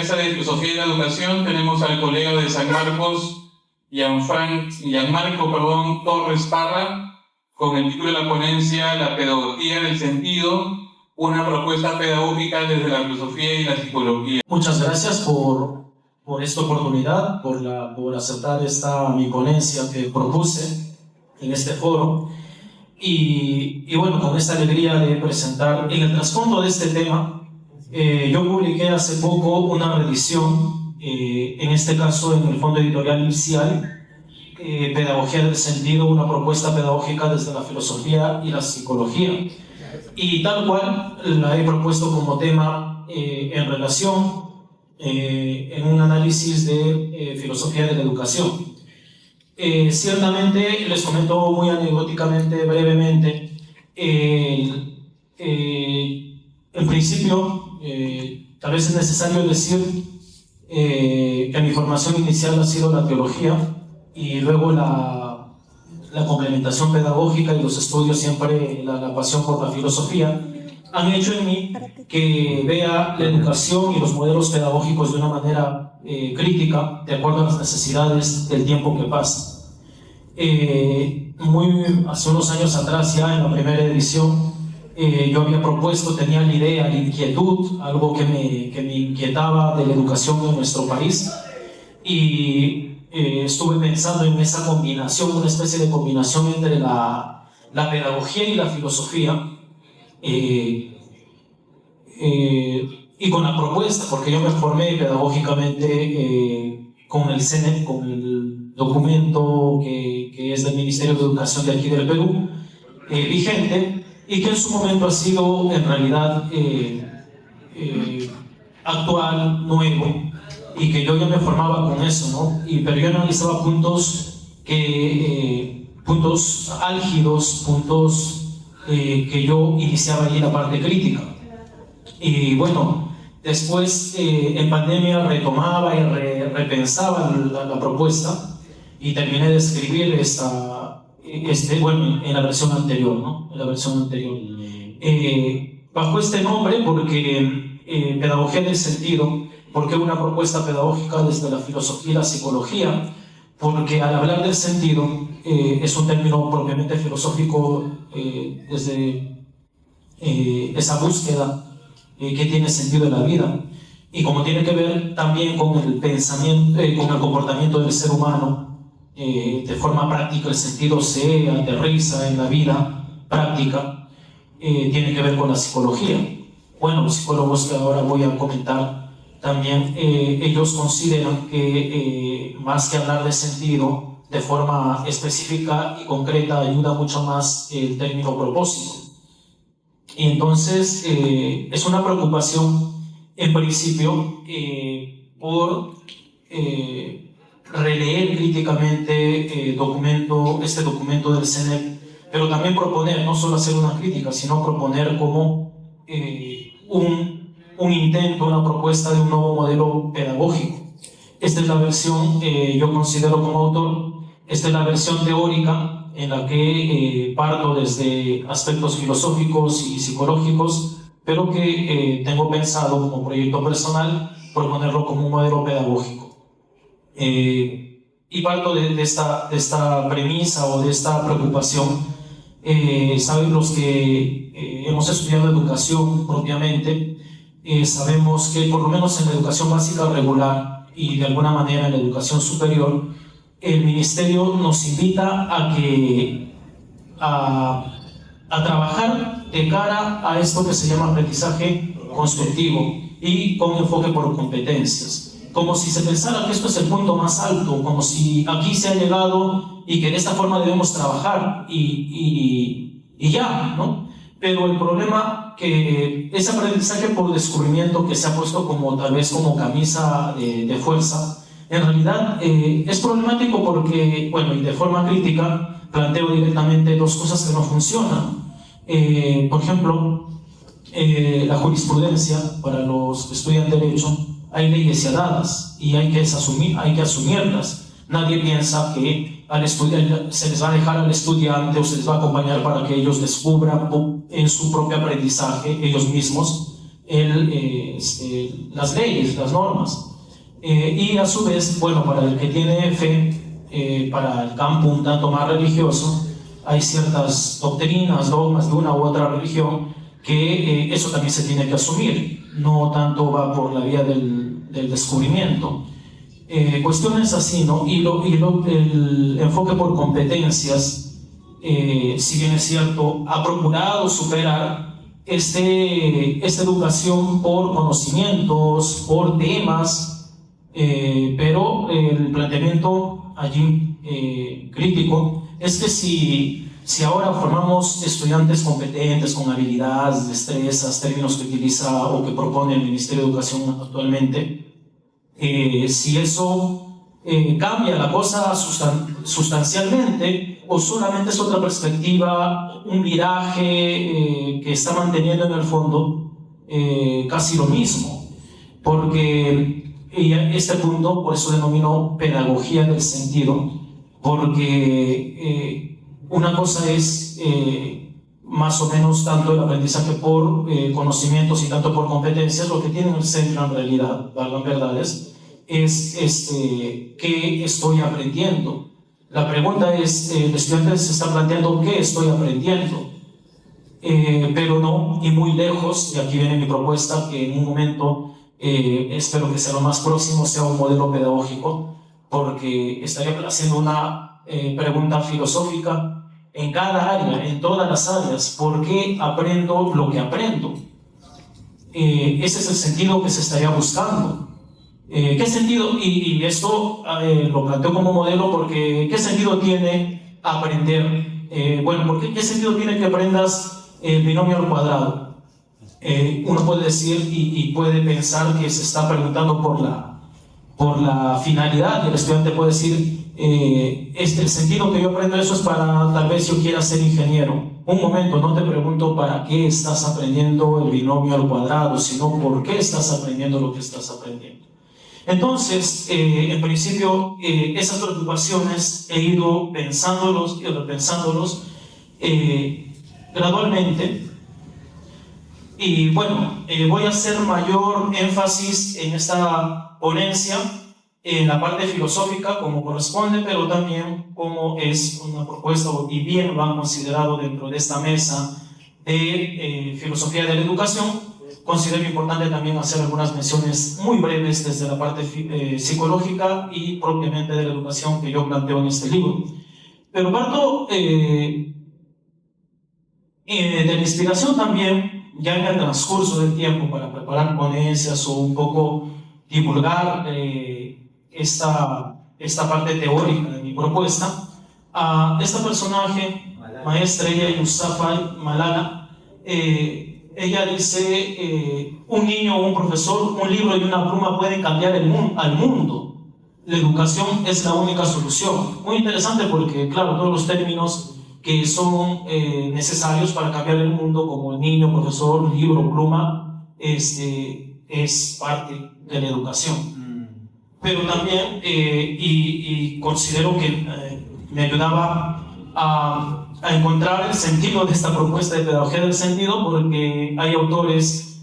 mesa de Filosofía de la Educación tenemos al colega de San Marcos, Gianmarco Torres Parra, con el título de la ponencia La pedagogía del sentido, una propuesta pedagógica desde la filosofía y la psicología. Muchas gracias por esta oportunidad, por aceptar mi ponencia que propuse en este foro. Y bueno, con esta alegría de presentar, en el trasfondo de este tema, yo publiqué hace poco una reedición, en este caso en el Fondo Editorial Inicial, Pedagogía del Sentido, una propuesta pedagógica desde la filosofía y la psicología. Y tal cual la he propuesto como tema en relación, en un análisis de filosofía de la educación. Ciertamente, les comento muy anecdóticamente, brevemente, en principio, tal vez es necesario decir que mi formación inicial ha sido la teología y luego la complementación pedagógica y los estudios, siempre la pasión por la filosofía, han hecho en mí que vea la educación y los modelos pedagógicos de una manera crítica, de acuerdo a las necesidades del tiempo que pasa. Hace unos años atrás, ya en la primera edición, yo había propuesto, tenía la idea, la inquietud, algo que me inquietaba de la educación en nuestro país, y estuve pensando en esa combinación, una especie de combinación entre la pedagogía y la filosofía, y con la propuesta, porque yo me formé pedagógicamente con el CENEP, con el documento que es del Ministerio de Educación de aquí del Perú, vigente, y que en su momento ha sido en realidad actual, nuevo, y que yo ya me formaba con eso, ¿no? Pero yo analizaba puntos álgidos, puntos que yo iniciaba allí la parte crítica. Y bueno, después en pandemia retomaba y repensaba la propuesta, y terminé de escribir en la versión anterior, ¿no? En la versión anterior. Bajo este nombre, porque pedagogía del sentido, porque una propuesta pedagógica desde la filosofía y la psicología, porque al hablar del sentido es un término propiamente filosófico, desde esa búsqueda que tiene sentido en la vida, y como tiene que ver también con el pensamiento, con el comportamiento del ser humano, de forma práctica el sentido se aterriza en la vida práctica, tiene que ver con la psicología. Bueno, los psicólogos que ahora voy a comentar también, ellos consideran que más que hablar de sentido de forma específica y concreta, ayuda mucho más el término propósito. Y entonces es una preocupación en principio por releer críticamente este documento del CENEP, pero también proponer, no solo hacer una crítica, sino proponer como un intento, una propuesta de un nuevo modelo pedagógico. Esta es la versión, yo considero como autor, esta es la versión teórica en la que parto desde aspectos filosóficos y psicológicos, pero que tengo pensado como proyecto personal proponerlo como un modelo pedagógico. Y parto de esta premisa o de esta preocupación. Saben los que hemos estudiado educación propiamente, sabemos que por lo menos en la educación básica regular y de alguna manera en la educación superior, el Ministerio nos invita a trabajar de cara a esto que se llama aprendizaje constructivo y con enfoque por competencias. Como si se pensara que esto es el punto más alto, como si aquí se ha llegado y que de esta forma debemos trabajar y ya, ¿no? Pero el problema que ese aprendizaje por descubrimiento que se ha puesto como tal vez como camisa de fuerza, en realidad es problemático porque, bueno, y de forma crítica planteo directamente dos cosas que no funcionan. Por ejemplo, la jurisprudencia, para los que estudian Derecho, hay leyes ya dadas y hay que asumirlas. Nadie piensa que al estudiante se les va a dejar al estudiante o se les va a acompañar para que ellos descubran en su propio aprendizaje ellos mismos las leyes, las normas. Y a su vez, bueno, para el que tiene fe, para el campo un tanto más religioso, hay ciertas doctrinas, dogmas de una u otra religión que eso también se tiene que asumir, no tanto va por la vía del descubrimiento. Cuestiones así, ¿no? Y el enfoque por competencias, si bien es cierto, ha procurado superar esta educación por conocimientos, por temas, pero el planteamiento allí crítico es que si ahora formamos estudiantes competentes, con habilidades, destrezas, términos que utiliza o que propone el Ministerio de Educación actualmente, si eso cambia la cosa sustancialmente o solamente es otra perspectiva, un viraje que está manteniendo en el fondo casi lo mismo, porque este punto, por eso denomino pedagogía del sentido, porque una cosa es más o menos tanto el aprendizaje por conocimientos y tanto por competencias. Lo que tiene en el centro en realidad, valgan verdades, es qué estoy aprendiendo. La pregunta es, el estudiante se está planteando qué estoy aprendiendo, pero no, y muy lejos, y aquí viene mi propuesta, que en un momento espero que sea lo más próximo, sea un modelo pedagógico, porque estaría haciendo una pregunta filosófica en cada área, en todas las áreas. ¿Por qué aprendo lo que aprendo? Ese es el sentido que se estaría buscando. ¿Qué sentido? Y esto lo planteo como modelo porque ¿qué sentido tiene aprender? ¿Qué sentido tiene que aprendas el binomio al cuadrado? Uno puede decir y puede pensar que se está preguntando por la finalidad, y el estudiante puede decir, el sentido que yo aprendo eso es para, tal vez yo quiera ser ingeniero. Un momento, no te pregunto para qué estás aprendiendo el binomio al cuadrado, sino por qué estás aprendiendo lo que estás aprendiendo. Entonces, en principio, esas preocupaciones he ido pensándolos y repensándolos gradualmente. Y bueno, voy a hacer mayor énfasis en esta ponencia, en la parte filosófica como corresponde, pero también como es una propuesta y bien lo han considerado dentro de esta mesa de filosofía de la educación. Considero importante también hacer algunas menciones muy breves desde la parte psicológica y propiamente de la educación que yo planteo en este libro. Pero parto de la inspiración también, ya en el transcurso del tiempo, para preparar ponencias o un poco divulgar esta parte teórica de mi propuesta, a esta personaje, maestra Yousafzai Malala. Ella dice, un niño o un profesor, un libro y una pluma pueden cambiar al mundo. La educación es la única solución. Muy interesante porque, claro, todos los términos que son necesarios para cambiar el mundo, como niño, profesor, libro, pluma, es parte de la educación. Pero también, y considero que me ayudaba a encontrar el sentido de esta propuesta de pedagogía del sentido, porque hay autores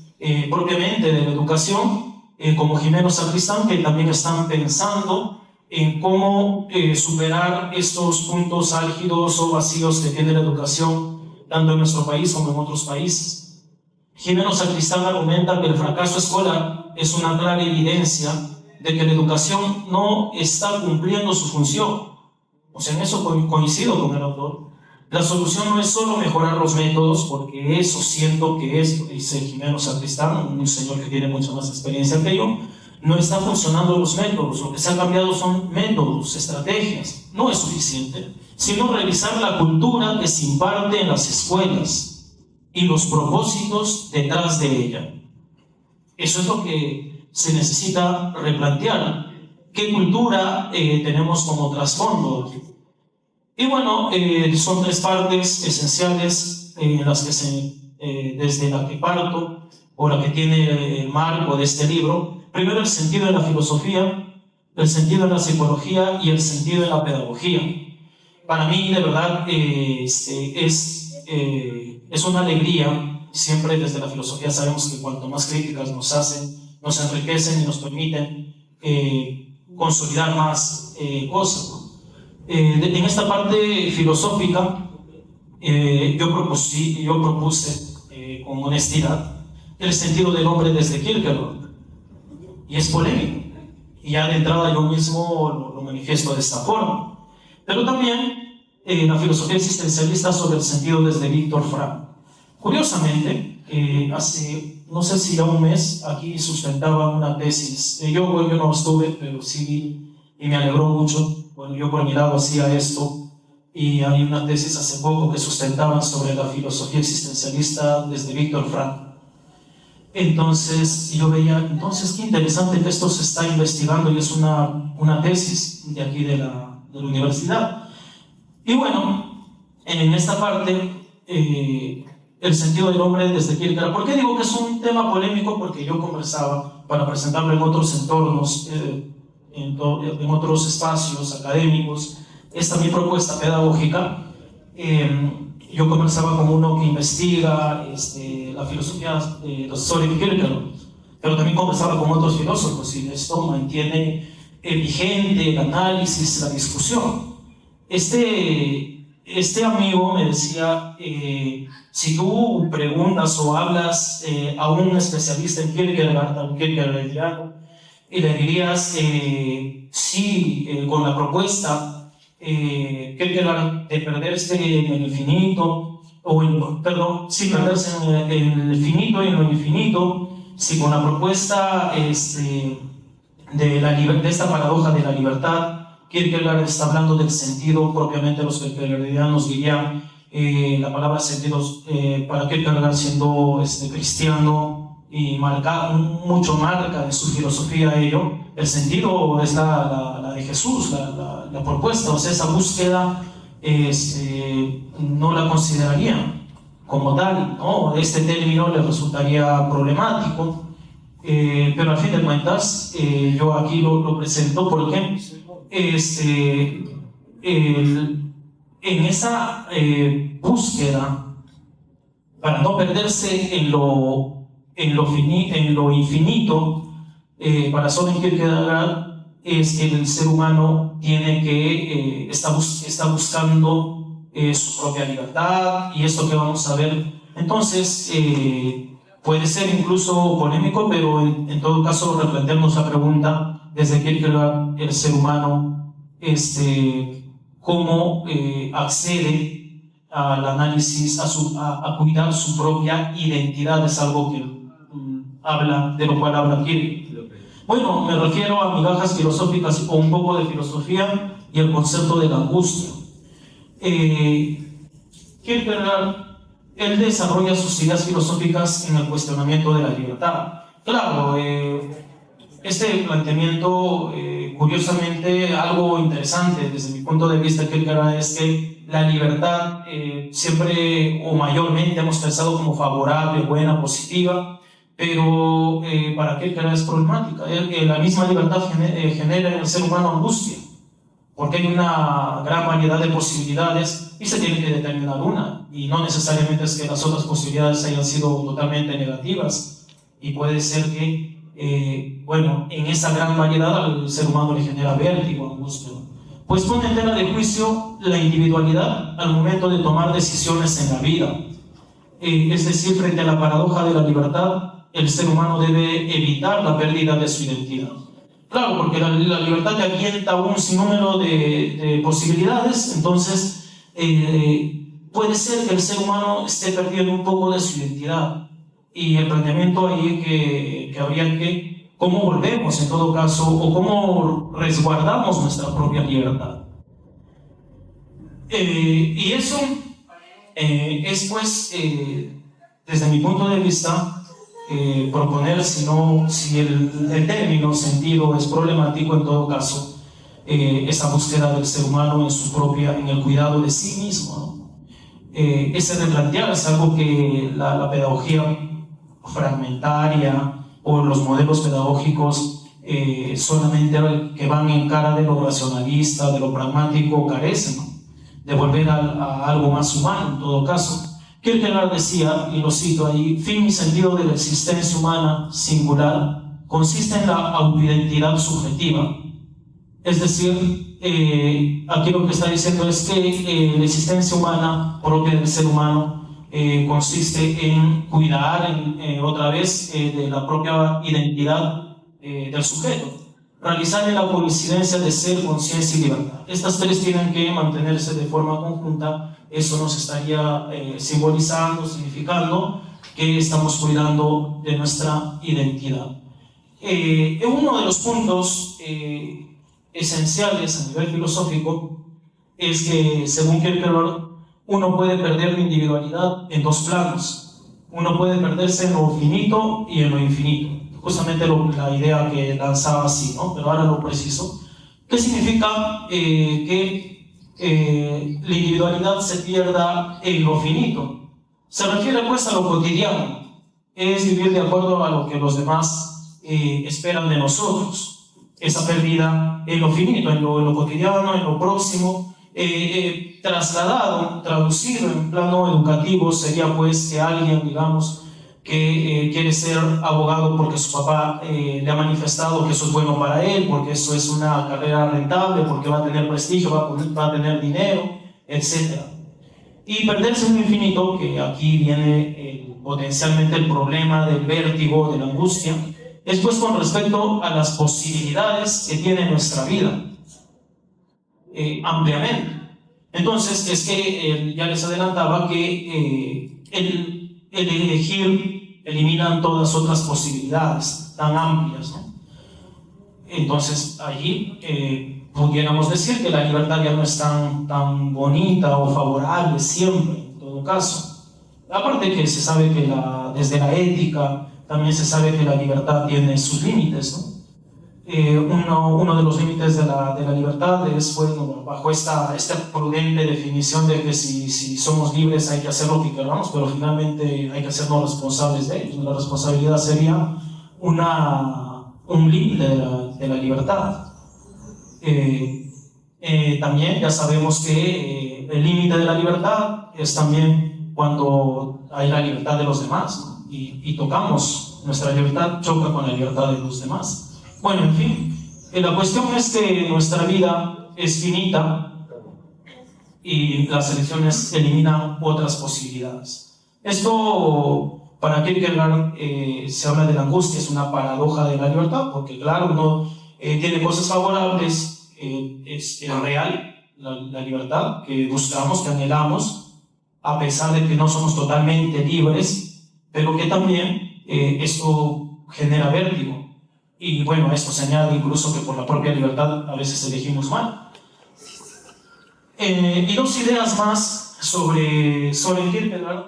propiamente de la educación, como Jimeno Sacristán, que también están pensando en cómo superar estos puntos álgidos o vacíos que tiene la educación, tanto en nuestro país como en otros países. Jimeno Sacristán argumenta que el fracaso escolar es una clara evidencia de que la educación no está cumpliendo su función. O sea, en eso coincido con el autor. La solución no es solo mejorar los métodos, porque eso siento que es, dice Jimeno Sacristán, un señor que tiene mucha más experiencia que yo, no están funcionando los métodos, lo que se ha cambiado son métodos, estrategias. No es suficiente, sino revisar la cultura que se imparte en las escuelas y los propósitos detrás de ella. Eso es lo que se necesita replantear. ¿Qué cultura tenemos como trasfondo? Y bueno, son tres partes esenciales en las que desde la que parto, o la que tiene el marco de este libro. Primero, el sentido de la filosofía, el sentido de la psicología y el sentido de la pedagogía. Para mí, de verdad, es una alegría siempre desde la filosofía sabemos que cuanto más críticas nos hacen, nos enriquecen y nos permiten consolidar más cosas, ¿no? En esta parte filosófica, yo propuse con honestidad el sentido del hombre desde Kierkegaard, y es polémico, y ya de entrada yo mismo lo manifiesto de esta forma, pero también la filosofía existencialista sobre el sentido desde Viktor Frankl. Curiosamente, hace, no sé si ya un mes, aquí sustentaba una tesis, yo no estuve, pero sí vi, y me alegró mucho. Bueno, yo por mi lado hacía esto, y hay una tesis hace poco que sustentaban sobre la filosofía existencialista desde Viktor Frankl. Entonces yo veía, entonces qué interesante que esto se está investigando, y es una tesis de aquí de la universidad. Y bueno, en esta parte, el sentido del hombre desde Kierkegaard. ¿Por qué digo que es un tema polémico? Porque yo conversaba, para presentarlo en otros entornos, en otros espacios académicos, esta mi propuesta pedagógica. Yo conversaba con uno que investiga la filosofía de Søren Kierkegaard, pero también conversaba con otros filósofos, y esto mantiene vigente el análisis, la discusión. Este amigo me decía, si tú preguntas o hablas a un especialista en Kierkegaard, a un kierkegaardiano, y le dirías sí, con la propuesta Kierkegaard de perderse en el infinito, perderse en el finito y en lo infinito, si con la propuesta de esta paradoja de la libertad, Kierkegaard está hablando del sentido, propiamente los kierkegaardianos dirían la palabra sentido para Kierkegaard, siendo cristiano y mucho marca de su filosofía ello, el sentido es la de Jesús, la propuesta, o sea, esa búsqueda no la consideraría como tal, ¿no? Este término le resultaría problemático, pero al fin de cuentas yo aquí lo presento porque en esa búsqueda para no perderse en lo infinito, para Søren Kierkegaard es que el ser humano tiene que está buscando su propia libertad, y esto que vamos a ver entonces puede ser incluso polémico, pero en todo caso replantearnos la pregunta desde Kierkegaard, el ser humano cómo accede al análisis, a cuidar su propia identidad, es algo que de lo cual habla Kierkegaard. Bueno, me refiero a migajas filosóficas o un poco de filosofía y el concepto de la angustia. Kierkegaard, él desarrolla sus ideas filosóficas en el cuestionamiento de la libertad. Claro, este planteamiento, curiosamente, algo interesante desde mi punto de vista, Kierkegaard, es que la libertad siempre o mayormente hemos pensado como favorable, buena, positiva, pero para Kierkegaard es problemática. La misma libertad genera en el ser humano angustia, porque hay una gran variedad de posibilidades y se tiene que determinar una, y no necesariamente es que las otras posibilidades hayan sido totalmente negativas, y puede ser que en esa gran variedad al ser humano le genera vértigo, angustia. Pues pone en tela de juicio la individualidad al momento de tomar decisiones en la vida. Es decir, frente a la paradoja de la libertad, el ser humano debe evitar la pérdida de su identidad. Claro, porque la libertad te avienta un sinnúmero de posibilidades, entonces puede ser que el ser humano esté perdiendo un poco de su identidad, y el planteamiento ahí que habría que, ¿cómo volvemos en todo caso, o cómo resguardamos nuestra propia libertad? Y eso es pues, desde mi punto de vista, proponer, si el término sentido es problemático, en todo caso, esa búsqueda del ser humano en el cuidado de sí mismo, ¿no? Ese replantear es algo que la pedagogía fragmentaria o los modelos pedagógicos solamente que van en cara de lo racionalista, de lo pragmático, carecen, ¿no? De volver a algo más humano, en todo caso. Kierkegaard decía, y lo cito ahí: fin y sentido de la existencia humana singular consiste en la autoidentidad subjetiva. Es decir, aquí lo que está diciendo es que la existencia humana propia del ser humano consiste en cuidar otra vez de la propia identidad del sujeto, realizar en la coincidencia de ser, conciencia y libertad. Estas tres tienen que mantenerse de forma conjunta. Eso nos estaría simbolizando, significando que estamos cuidando de nuestra identidad. Uno de los puntos esenciales a nivel filosófico es que, según Kierkegaard, uno puede perder la individualidad en dos planos. Uno puede perderse en lo finito y en lo infinito. Justamente la idea que lanzaba así, ¿no? Pero ahora lo preciso. ¿Qué significa que la individualidad se pierda en lo finito? Se refiere pues a lo cotidiano. Es vivir de acuerdo a lo que los demás esperan de nosotros. Esa pérdida en lo finito, en lo cotidiano, en lo próximo, trasladado, traducido en plano educativo, sería pues que alguien, digamos, que quiere ser abogado porque su papá le ha manifestado que eso es bueno para él, porque eso es una carrera rentable, porque va a tener prestigio, va a tener dinero, etc. Y perderse en un infinito, que aquí viene potencialmente el problema del vértigo, de la angustia, es pues con respecto a las posibilidades que tiene nuestra vida, ampliamente. Entonces, es que ya les adelantaba que el elegir elimina todas otras posibilidades tan amplias, ¿no? Entonces, allí pudiéramos decir que la libertad ya no es tan bonita o favorable siempre, en todo caso. Aparte que se sabe que desde la ética también se sabe que la libertad tiene sus límites, ¿no? Uno de los límites de la libertad es, bueno, bajo esta prudente definición de que si somos libres hay que hacer lo que queramos, pero finalmente hay que hacernos responsables de ellos. La responsabilidad sería un límite de la libertad. También ya sabemos que el límite de la libertad es también cuando hay la libertad de los demás, ¿no? Y tocamos, nuestra libertad choca con la libertad de los demás. Bueno, en fin, la cuestión es que nuestra vida es finita y las elecciones eliminan otras posibilidades. Esto, para Kierkegaard, se habla de la angustia, es una paradoja de la libertad, porque claro, uno tiene cosas favorables, es real la libertad que buscamos, que anhelamos, a pesar de que no somos totalmente libres, pero que también esto genera vértigo. Y bueno, esto se añade incluso que por la propia libertad a veces elegimos mal. Y dos ideas más sobre Kierkegaard.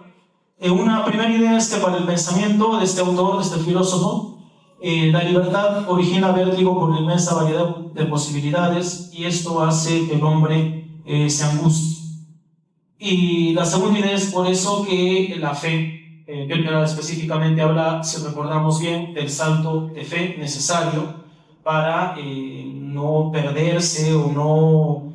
Una primera idea es que para el pensamiento de este autor, de este filósofo, la libertad origina vértigo por la inmensa variedad de posibilidades, y esto hace que el hombre se angustie. Y la segunda idea es por eso que la fe, Kierkegaard específicamente habla, si recordamos bien, del salto de fe necesario para no perderse o no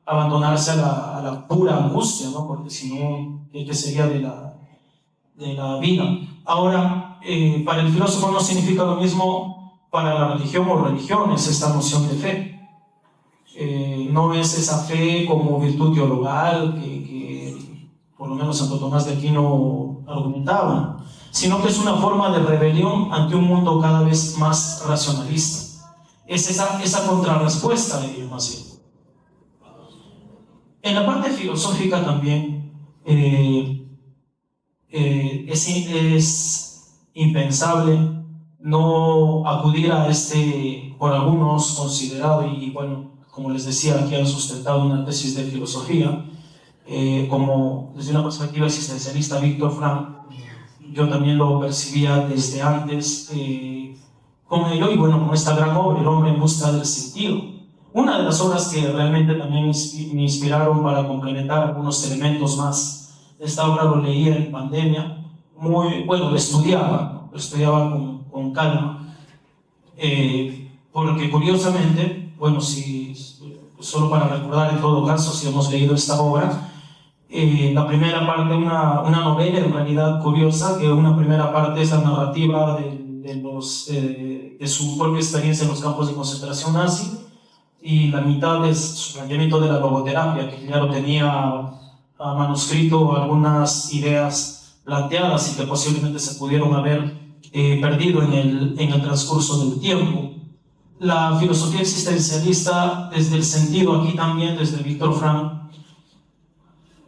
abandonarse a la pura angustia, ¿no? Porque si no, ¿qué sería de la vida? Ahora, para el filósofo no significa lo mismo para la religión o religiones esta noción de fe. No es esa fe como virtud teologal que por lo menos Santo Tomás de Aquino argumentaba, sino que es una forma de rebelión ante un mundo cada vez más racionalista. Es esa contrarrespuesta de ello, más bien. En la parte filosófica también es impensable no acudir a por algunos considerado, y bueno, como les decía, aquí han sustentado una tesis de filosofía, como desde una perspectiva existencialista, Víctor Frank. Yo también lo percibía desde antes con ello, y bueno, con esta gran obra, El hombre en busca del sentido. Una de las obras que realmente también me inspiraron para complementar algunos elementos más. Esta obra lo leía en pandemia, lo estudiaba con calma, porque curiosamente, bueno, solo para recordar en todo caso, si hemos leído esta obra, La primera parte, una novela en realidad curiosa, que una primera parte es la narrativa de su propia experiencia en los campos de concentración nazi, y la mitad es su planteamiento de la logoterapia, que ya lo tenía manuscrito, algunas ideas planteadas y que posiblemente se pudieron haber perdido en el transcurso del tiempo. La filosofía existencialista desde el sentido, aquí también desde Víctor Frank.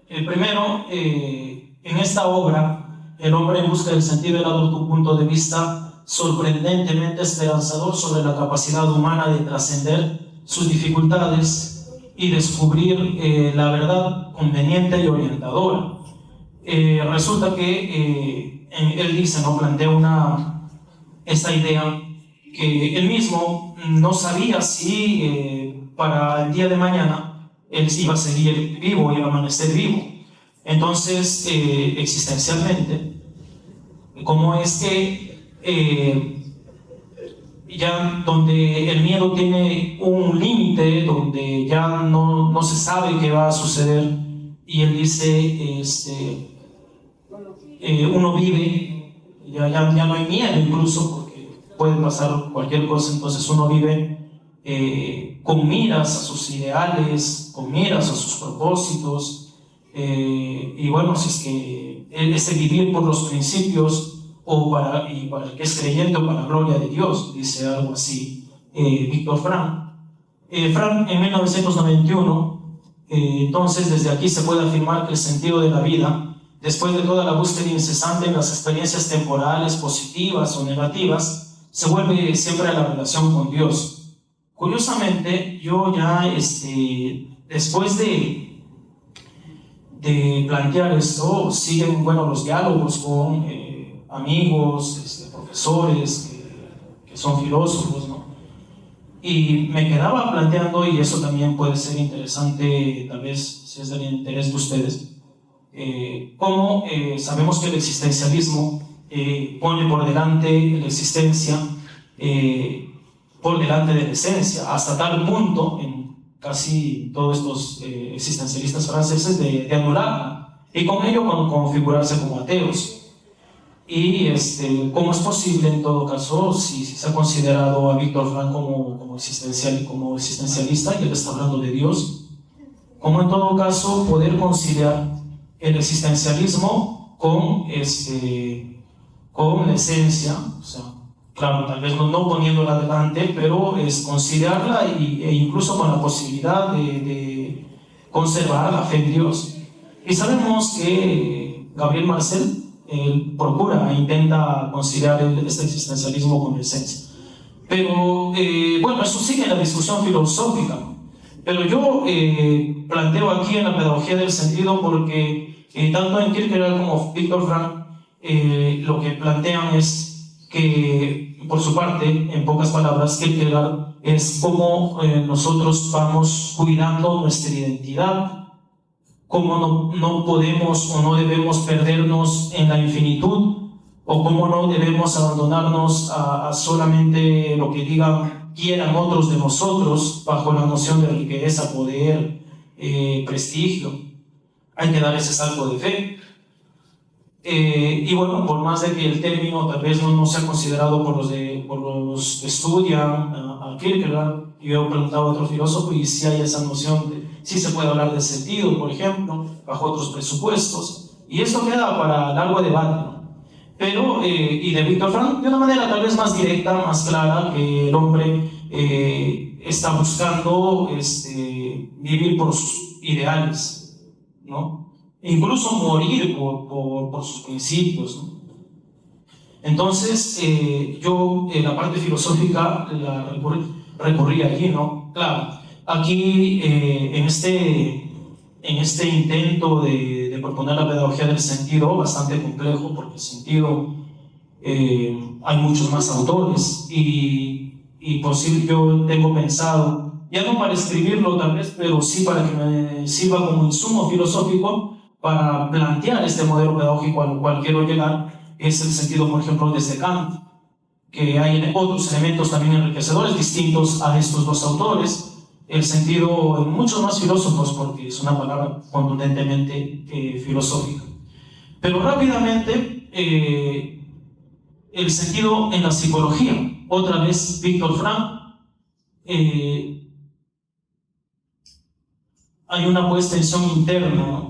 Primero, en esta obra, el hombre en busca del sentido era un punto de vista sorprendentemente esperanzador sobre la capacidad humana de trascender sus dificultades y descubrir la verdad conveniente y orientadora. Resulta que él dice, ¿no? Plantea esta idea que él mismo no sabía si para el día de mañana él iba a seguir vivo, iba a amanecer vivo. Entonces, existencialmente, ¿cómo es que ya donde el miedo tiene un límite, donde ya no se sabe qué va a suceder, y él dice, uno vive, ya no hay miedo incluso, porque puede pasar cualquier cosa, entonces uno vive con miras a sus ideales, con miras a sus propósitos, y bueno, si es que ese vivir por los principios, para el que es creyente o para la gloria de Dios, dice algo así Víctor Frank. Frank en 1991, entonces desde aquí se puede afirmar que el sentido de la vida, después de toda la búsqueda incesante en las experiencias temporales, positivas o negativas, se vuelve siempre a la relación con Dios. Curiosamente, yo ya después de plantear esto, siguen los diálogos con amigos, profesores que son filósofos, ¿no? Y me quedaba planteando, y eso también puede ser interesante, tal vez si es del interés de ustedes, cómo sabemos que el existencialismo pone por delante la existencia, por delante de la esencia, hasta tal punto, en casi todos estos existencialistas franceses, de anularla, y con ello configurarse como ateos. Y cómo es posible, en todo caso, si se ha considerado a Víctor Frank como existencialista, y él está hablando de Dios, cómo en todo caso poder conciliar el existencialismo con la esencia, o sea, claro, tal vez no poniéndola adelante, pero es conciliarla e incluso con la posibilidad de conservar la fe en Dios. Y sabemos que Gabriel Marcel intenta conciliar este existencialismo con la esencia. Pero bueno, eso sigue en la discusión filosófica. Pero yo planteo aquí en la pedagogía del sentido porque tanto en Kierkegaard como Víctor Frank lo que plantean es que, por su parte, en pocas palabras, Kierkegaard es cómo nosotros vamos cuidando nuestra identidad, cómo no podemos o no debemos perdernos en la infinitud, o cómo no debemos abandonarnos a solamente lo que quieran otros de nosotros, bajo la noción de riqueza, poder, prestigio. Hay que dar ese salto de fe. Y bueno, por más de que el término tal vez no sea considerado por los que estudian a Kierkegaard, yo he preguntado a otro filósofo y si hay esa noción de si se puede hablar de sentido, por ejemplo, bajo otros presupuestos, y esto queda para largo debate, ¿no? Pero, y de Víctor Frank, de una manera tal vez más directa, más clara, que el hombre está buscando vivir por sus ideales, ¿no? E incluso morir por sus principios, ¿no? Entonces, yo la parte filosófica la recurrí allí, ¿no? Claro, aquí en este intento de proponer la pedagogía del sentido, bastante complejo, porque el sentido hay muchos más autores, y posible yo tengo pensado, ya no para escribirlo tal vez, pero sí para que me sirva como insumo filosófico para plantear este modelo pedagógico al cual quiero llegar. Es el sentido, por ejemplo, desde Kant, que hay otros elementos también enriquecedores distintos a estos dos autores, el sentido en muchos más filósofos, porque es una palabra contundentemente filosófica. Pero rápidamente, el sentido en la psicología. Otra vez, Viktor Frankl. Hay una puesta en tensión interna,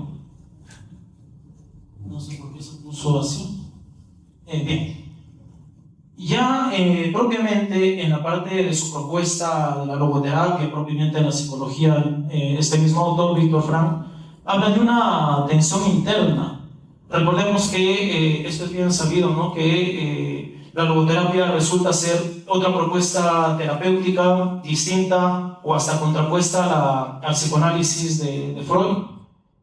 no sé por qué se puso así. Bien. Ya propiamente en la parte de su propuesta de la logoterapia, propiamente en la psicología, este mismo autor, Viktor Frankl, habla de una tensión interna. Recordemos que esto es bien sabido, ¿no? Que la logoterapia resulta ser otra propuesta terapéutica distinta o hasta contrapuesta al psicoanálisis de Freud,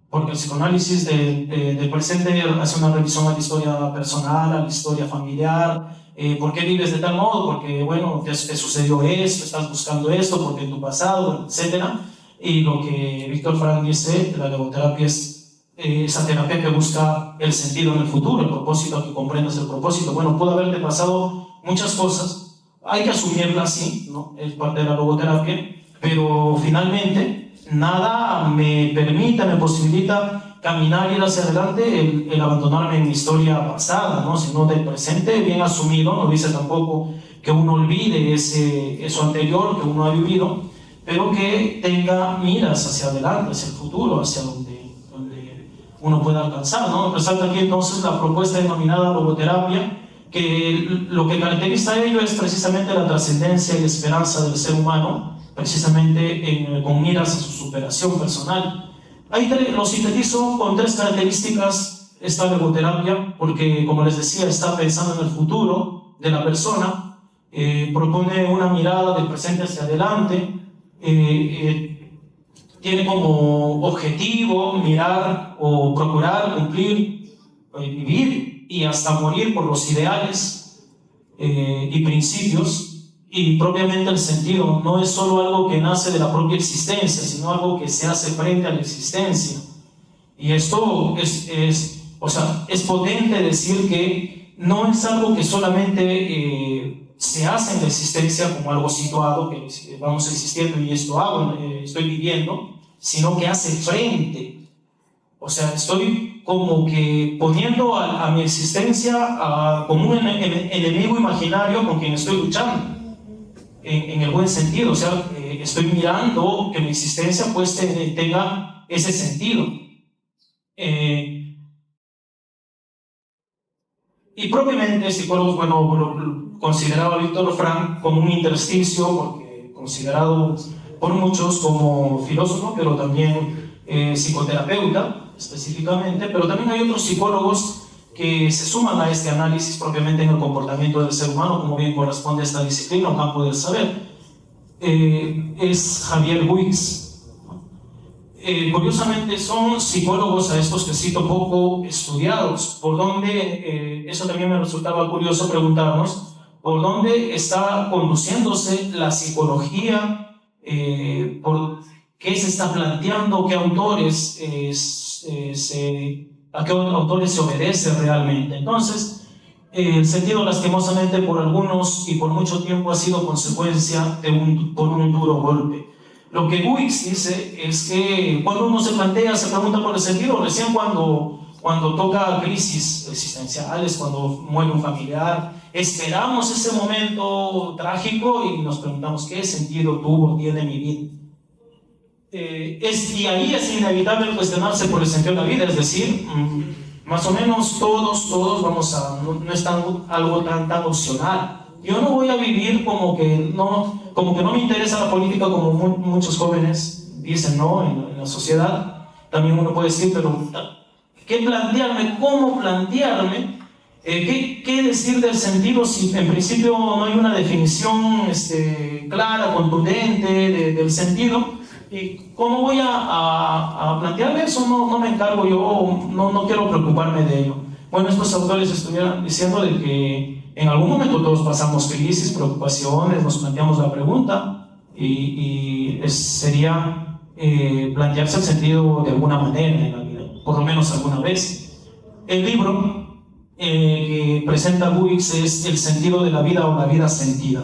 porque el psicoanálisis del presente hace una revisión a la historia personal, a la historia familiar. ¿Por qué vives de tal modo? Porque, bueno, te sucedió esto, estás buscando esto, porque en tu pasado, etc. Y lo que Viktor Frankl dice, la logoterapia es esa terapia que busca el sentido en el futuro, el propósito, que comprendas el propósito. Bueno, pudo haberte pasado muchas cosas, hay que asumirla así, ¿no? Es parte de la logoterapia, pero finalmente nada me permite, me posibilita caminar y ir hacia adelante el abandonarme en mi historia pasada, ¿no? Sino del presente bien asumido. No dice tampoco que uno olvide eso anterior que uno ha vivido, pero que tenga miras hacia adelante, hacia el futuro, hacia donde uno pueda alcanzar, ¿no? Resalta aquí entonces la propuesta denominada logoterapia, que lo que caracteriza a ello es precisamente la trascendencia y esperanza del ser humano, precisamente con miras a su superación personal. Ahí lo sintetizo con 3 características esta logoterapia, porque, como les decía, está pensando en el futuro de la persona, propone una mirada del presente hacia adelante, tiene como objetivo mirar o procurar cumplir, vivir y hasta morir por los ideales y principios. Y propiamente el sentido no es solo algo que nace de la propia existencia, sino algo que se hace frente a la existencia. Y esto es potente decir que no es algo que solamente se hace en la existencia como algo situado, que vamos existiendo y esto hago, estoy viviendo, sino que hace frente. O sea, estoy como que poniendo a mi existencia como un enemigo imaginario con quien estoy luchando. En el buen sentido, o sea, estoy mirando que mi existencia pues tenga ese sentido. Y propiamente psicólogos, bueno, lo consideraba Viktor Frankl como un intersticio, porque considerado por muchos como filósofo, pero también psicoterapeuta específicamente, pero también hay otros psicólogos que se suman a este análisis propiamente en el comportamiento del ser humano, como bien corresponde a esta disciplina o campo del saber. Es Javier Buix. Curiosamente son psicólogos a estos que cito poco estudiados, por donde, eso también me resultaba curioso preguntarnos, por dónde está conduciéndose la psicología, por qué se está planteando, qué autores a qué autores se obedece realmente. Entonces, el sentido lastimosamente por algunos y por mucho tiempo ha sido consecuencia por un duro golpe. Lo que Buix dice es que cuando uno se pregunta por el sentido, recién cuando toca crisis existenciales, cuando muere un familiar, esperamos ese momento trágico y nos preguntamos qué sentido tiene mi vida. Y ahí es inevitable cuestionarse por el sentido de la vida, es decir, más o menos todos vamos a, no es algo tan opcional. Yo no voy a vivir como que no me interesa la política, como muchos jóvenes dicen, ¿no? En la sociedad. También uno puede decir, pero ¿qué plantearme? ¿Cómo plantearme? ¿Qué decir del sentido si en principio no hay una definición clara, contundente del sentido? ¿Y cómo voy a plantearme eso? No me encargo yo, no quiero preocuparme de ello. Bueno, estos autores estuvieran diciendo de que en algún momento todos pasamos crisis, preocupaciones, nos planteamos la pregunta y sería plantearse el sentido de alguna manera en la vida, por lo menos alguna vez. El libro que presenta Buix es El sentido de la vida o la vida sentida.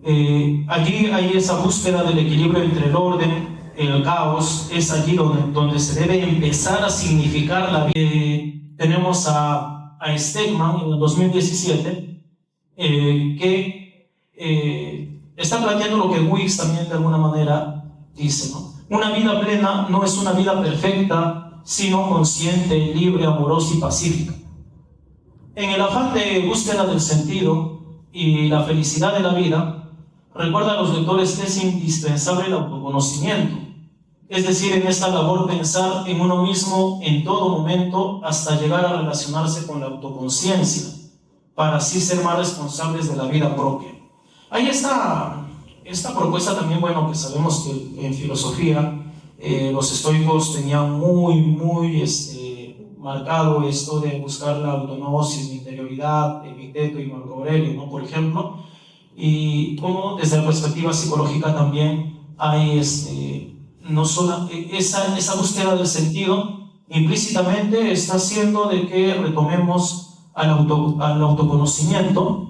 Allí hay esa búsqueda del equilibrio entre el orden, el caos. Es allí donde se debe empezar a significar la vida. Tenemos a Stegman en el 2017, que está planteando lo que Wicks también de alguna manera dice, ¿no? Una vida plena no es una vida perfecta, sino consciente, libre, amorosa y pacífica. En el afán de búsqueda del sentido y la felicidad de la vida, recuerda a los lectores que es indispensable el autoconocimiento, es decir, en esta labor pensar en uno mismo en todo momento hasta llegar a relacionarse con la autoconciencia, para así ser más responsables de la vida propia. Ahí está esta propuesta también, bueno, que sabemos que en filosofía los estoicos tenían muy marcado esto de buscar la autognosis, la interioridad, Epicteto y Marco Aurelio, ¿no? Por ejemplo, y como desde la perspectiva psicológica también hay no solo esa búsqueda del sentido implícitamente está haciendo de que retomemos al autoconocimiento